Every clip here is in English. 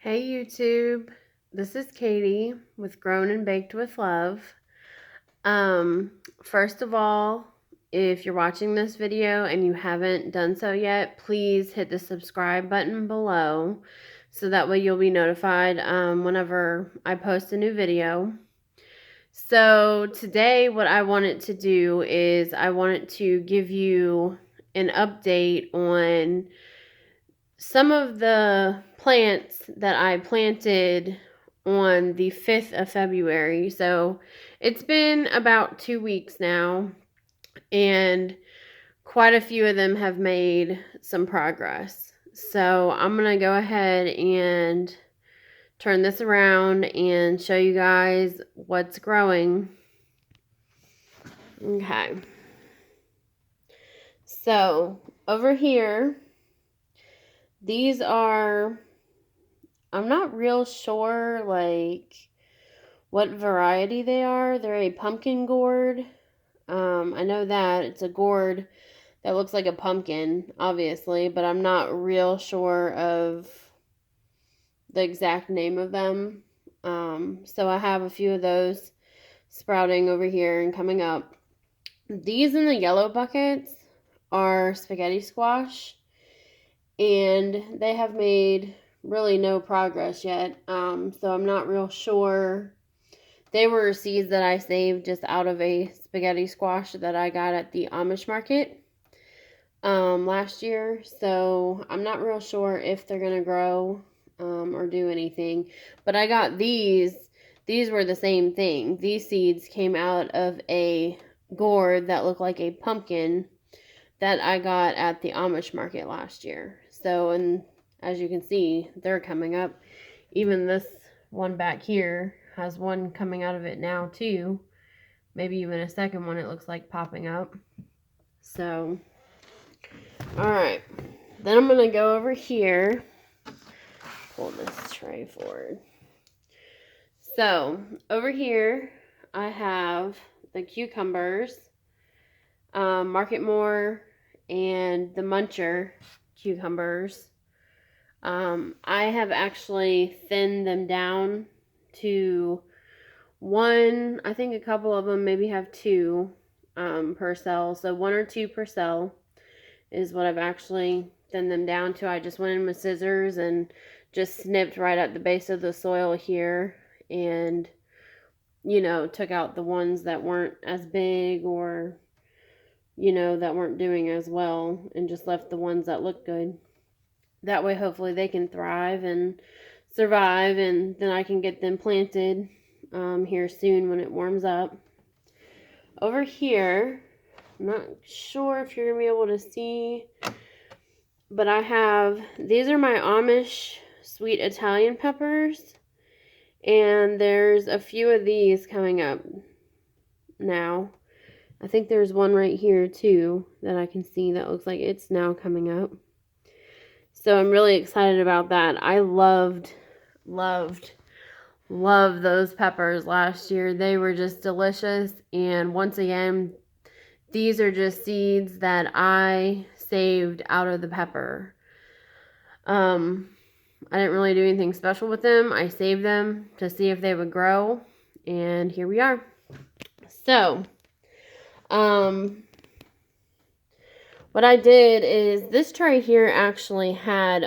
Hey YouTube, this is Katie with Grown and Baked with Love. First of all, if you're watching this video and you haven't done so yet, please hit the subscribe button below so that way you'll be notified whenever I post a new video. So today what I wanted to do is I wanted to give you an update on some of the plants that I planted on the 5th of February. So it's been about 2 weeks now, and quite a few of them have made some progress. So I'm going to go ahead and turn this around and show you guys what's growing. Okay. So over here, these are, I'm not real sure like what variety they are. They're a pumpkin gourd. I know that it's a gourd that looks like a pumpkin, obviously, but I'm not real sure of the exact name of them. So I have a few of those sprouting over here and coming up. These in the yellow buckets are spaghetti squash, and they have made really no progress yet. So I'm not real sure. They were seeds that I saved just out of a spaghetti squash that I got at the Amish market last year. So I'm not real sure if they're going to grow or do anything. But I got these. These were the same thing. These seeds came out of a gourd that looked like a pumpkin that I got at the Amish market last year. So, and as you can see, they're coming up. Even this one back here has one coming out of it now too. Maybe even a second one it looks like popping up. So, alright. Then I'm going to go over here. Pull this tray forward. So, over here I have the cucumbers, Market More, and the Muncher cucumbers. I have actually thinned them down to one. I think a couple of them maybe have two per cell. So 1 or 2 per cell is what I've actually thinned them down to. I just went in with scissors and just snipped right at the base of the soil here and, you know, took out the ones that weren't as big or, you know, that weren't doing as well and just left the ones that looked good. That way, hopefully, they can thrive and survive, and then I can get them planted here soon when it warms up. Over here, I'm not sure if you're going to be able to see, but I have, these are my Amish sweet Italian peppers, and there's a few of these coming up now. I think there's one right here, too, that I can see that looks like it's now coming up. So I'm really excited about that. I loved those peppers last year. They were just delicious. And once again, these are just seeds that I saved out of the pepper. I didn't really do anything special with them. I saved them to see if they would grow. And here we are. So, what I did is this tray here actually had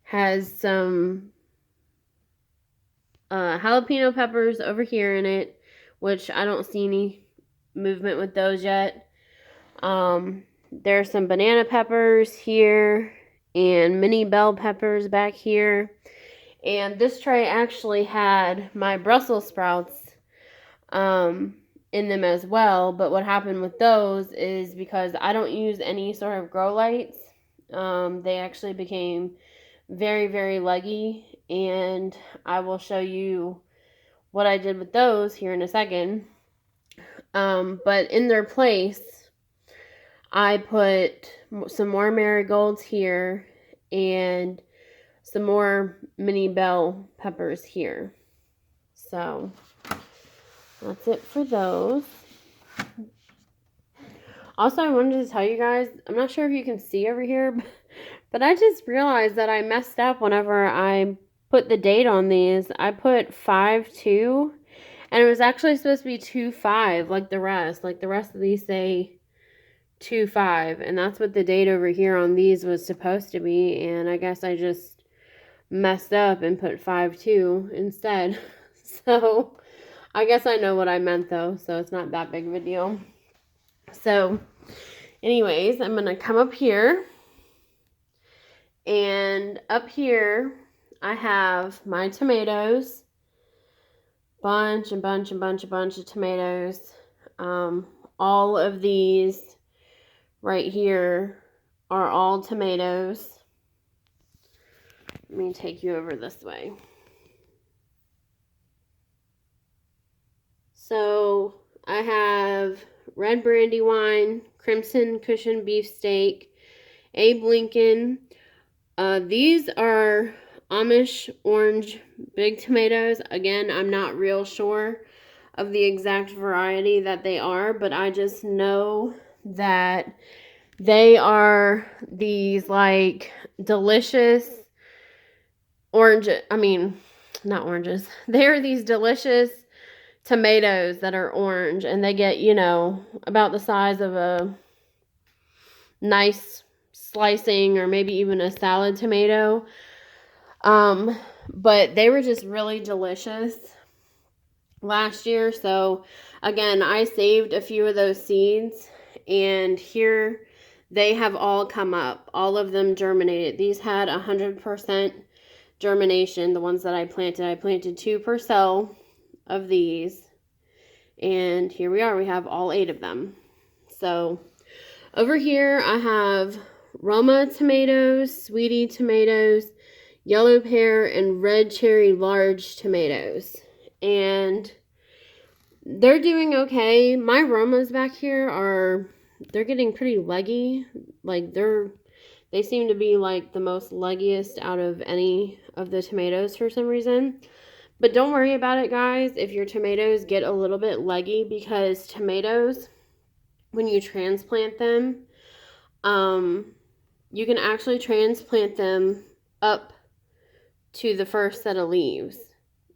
has some jalapeno peppers over here in it, which I don't see any movement with those yet. There's some banana peppers here and mini bell peppers back here. And this tray actually had my Brussels sprouts in them as well, but what happened with those is because I don't use any sort of grow lights, they actually became very, very leggy, and I will show you what I did with those here in a second. But in their place, I put some more marigolds here and some more mini bell peppers here. So that's it for those. Also, I wanted to tell you guys, I'm not sure if you can see over here, But I just realized that I messed up whenever I put the date on these. I put 5/2, and it was actually supposed to be 2/5, like the rest. Like the rest of these say 2/5, and that's what the date over here on these was supposed to be. And I guess I just messed up and put 5/2 instead. So I guess I know what I meant though, so it's not that big of a deal. So anyways, I'm gonna come up here. And up here, I have my tomatoes. Bunch of tomatoes. All of these right here are all tomatoes. Let me take you over this way. So I have red brandywine, crimson cushion beefsteak, Abe Lincoln. These are Amish orange big tomatoes. Again, I'm not real sure of the exact variety that they are, but I just know that they are these like delicious not oranges. They are these delicious tomatoes that are orange, and they get, about the size of a nice slicing or maybe even a salad tomato. But they were just really delicious last year. So again, I saved a few of those seeds, and here they have all come up. All of them germinated. These had 100% germination. The ones that I planted 2 per cell of these, and here we are. We have all 8 of them. So over here I have Roma tomatoes, sweetie tomatoes, yellow pear, and red cherry large tomatoes. And they're doing okay. My Romas back here they're getting pretty leggy. Like they seem to be like the most leggiest out of any of the tomatoes for some reason. But don't worry about it, guys, if your tomatoes get a little bit leggy, because tomatoes, when you transplant them, you can actually transplant them up to the first set of leaves.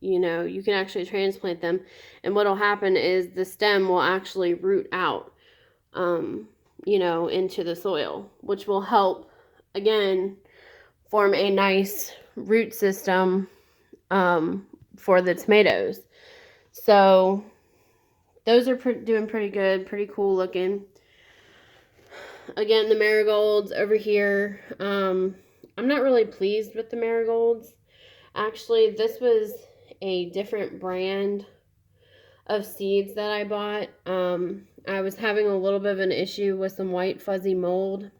You can actually transplant them, and what'll happen is the stem will actually root out, into the soil, which will help, again, form a nice root system, for the tomatoes. So those are doing pretty good, pretty cool looking. Again, the marigolds over here, I'm not really pleased with the marigolds. Actually, this was a different brand of seeds that I bought. I was having a little bit of an issue with some white fuzzy mold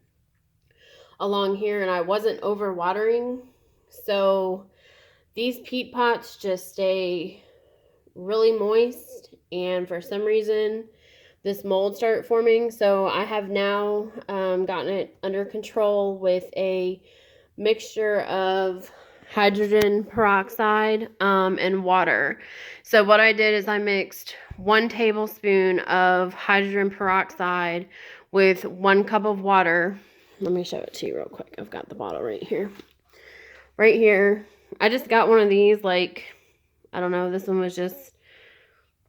along here, and I wasn't overwatering. So these peat pots just stay really moist, and for some reason this mold started forming. So I have now gotten it under control with a mixture of hydrogen peroxide and water. So what I did is I mixed 1 tablespoon of hydrogen peroxide with 1 cup of water. Let me show it to you real quick. I've got the bottle right here. Right here. I just got one of these, like, I don't know, this one was just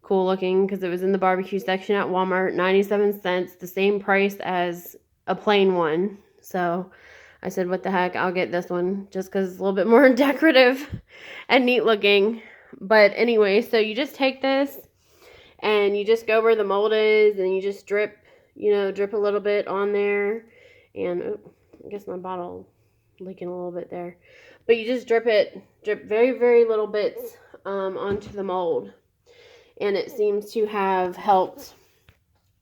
cool looking because it was in the barbecue section at Walmart, 97 cents, the same price as a plain one. So I said, what the heck, I'll get this one just because it's a little bit more decorative and neat looking. But anyway, so you just take this and you just go where the mold is, and you just drip a little bit on there. And I guess my bottle leaking a little bit there. But you just drip very, very little bits onto the mold. And it seems to have helped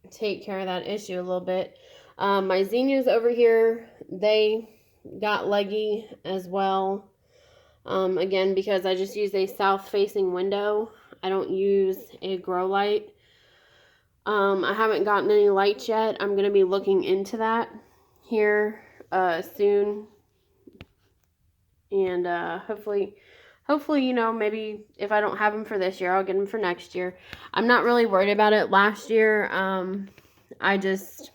take care of that issue a little bit. My zinnias over here, they got leggy as well. Again, because I just use a south-facing window. I don't use a grow light. I haven't gotten any lights yet. I'm going to be looking into that here soon. And hopefully, maybe if I don't have them for this year, I'll get them for next year. I'm not really worried about it. Last year, I just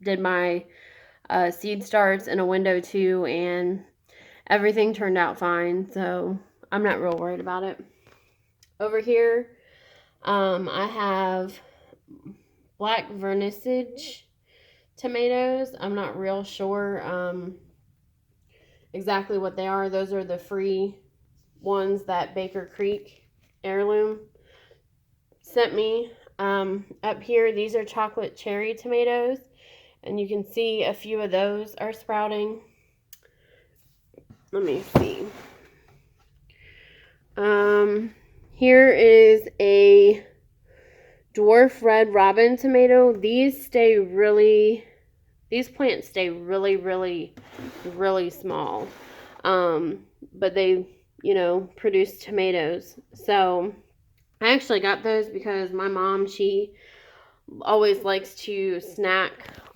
did my seed starts in a window too, and everything turned out fine, so I'm not real worried about it. Over here, I have black vernissage tomatoes. I'm not real sure exactly what they are. Those are the free ones that Baker Creek Heirloom sent me. Up here, these are chocolate cherry tomatoes, and you can see a few of those are sprouting. Let me see. Here is a dwarf red robin tomato. These plants stay really, really, really small. But they, produce tomatoes. So I actually got those because my mom, she always likes to snack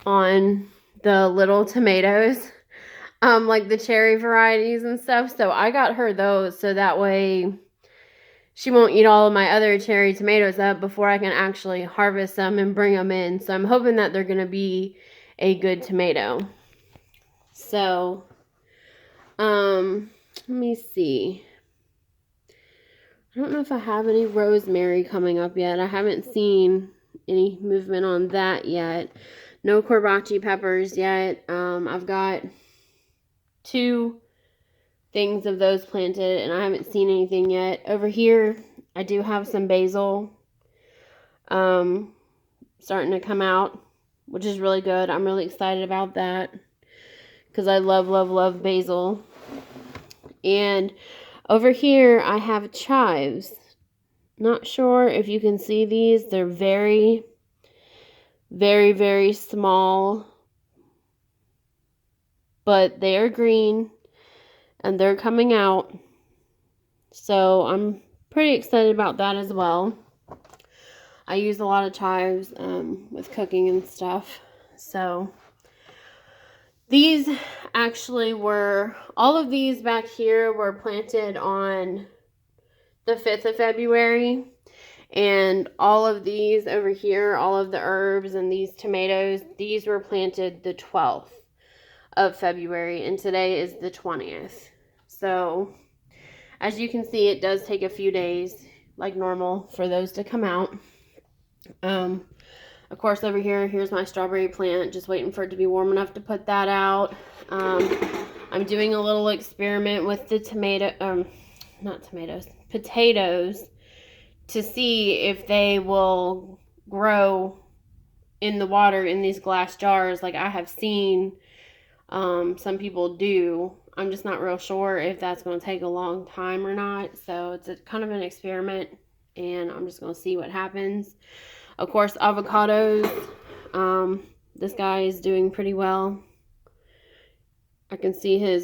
on the little tomatoes, like the cherry varieties and stuff. So I got her those so that way she won't eat all of my other cherry tomatoes up before I can actually harvest them and bring them in. So I'm hoping that they're going to be a good tomato. So, let me see. I don't know if I have any rosemary coming up yet. I haven't seen any movement on that yet. No corbachi peppers yet. I've got 2 things of those planted, and I haven't seen anything yet. Over here, I do have some basil starting to come out, which is really good. I'm really excited about that because I love, love, love basil. And over here, I have chives. Not sure if you can see these. They're very, very, very small, but they are green and they're coming out. So I'm pretty excited about that as well. I use a lot of chives with cooking and stuff. So these actually all of these back here were planted on the 5th of February. And all of these over here, all of the herbs and these tomatoes, these were planted the 12th of February. And today is the 20th. So as you can see, it does take a few days, like normal, for those to come out. Of course, over here, here's my strawberry plant, just waiting for it to be warm enough to put that out. I'm doing a little experiment with the potatoes, to see if they will grow in the water in these glass jars like I have seen some people do. I'm just not real sure if that's going to take a long time or not. So it's kind of an experiment, and I'm just going to see what happens. Of course, avocados. This guy is doing pretty well. I can see his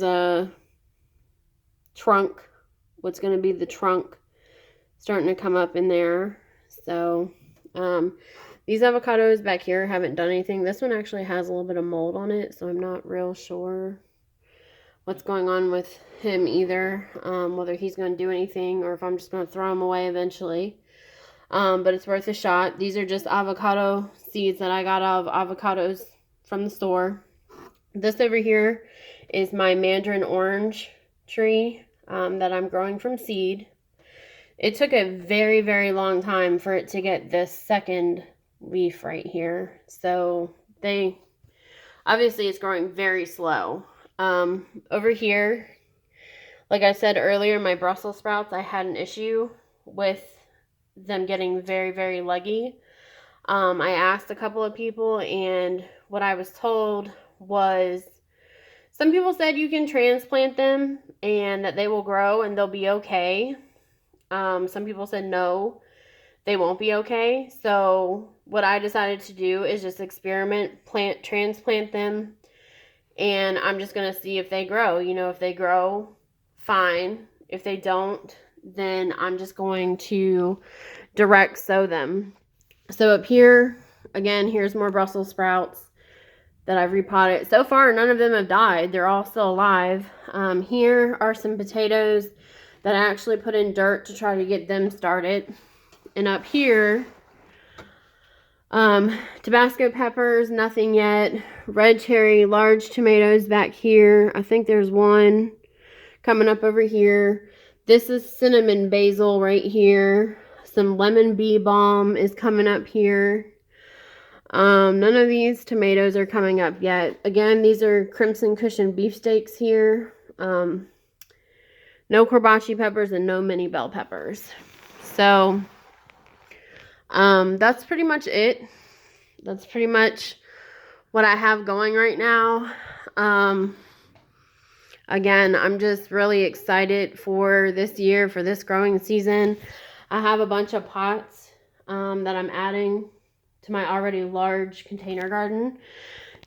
trunk, what's going to be the trunk, starting to come up in there. So these avocados back here haven't done anything. This one actually has a little bit of mold on it, so I'm not real sure what's going on with him either, whether he's going to do anything or if I'm just going to throw him away eventually. But it's worth a shot. These are just avocado seeds that I got out of avocados from the store. This over here is my mandarin orange tree that I'm growing from seed. It took a very, very long time for it to get this second leaf right here. So obviously it's growing very slow. Over here, like I said earlier, my Brussels sprouts, I had an issue with them getting very, very leggy. I asked a couple of people, and what I was told was some people said you can transplant them and that they will grow and they'll be okay. Some people said no, they won't be okay. So what I decided to do is just transplant them, and I'm just going to see if they grow. If they grow, fine. If they don't, then I'm just going to direct sow them. So up here, again, here's more Brussels sprouts that I've repotted. So far, none of them have died. They're all still alive. Here are some potatoes that I actually put in dirt to try to get them started. And up here, Tabasco peppers, nothing yet. Red cherry, large tomatoes back here. I think there's one coming up over here. This is cinnamon basil right here. Some lemon bee balm is coming up here. None of these tomatoes are coming up yet. Again, these are crimson cushion beefsteaks here. No courbache peppers and no mini bell peppers. So, that's pretty much it. That's pretty much what I have going right now. Again, I'm just really excited for this year, for this growing season. I have a bunch of pots that I'm adding to my already large container garden.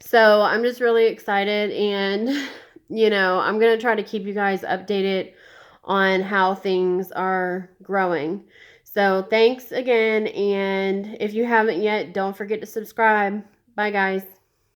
So I'm just really excited, and I'm going to try to keep you guys updated on how things are growing. So thanks again, and if you haven't yet, don't forget to subscribe. Bye guys.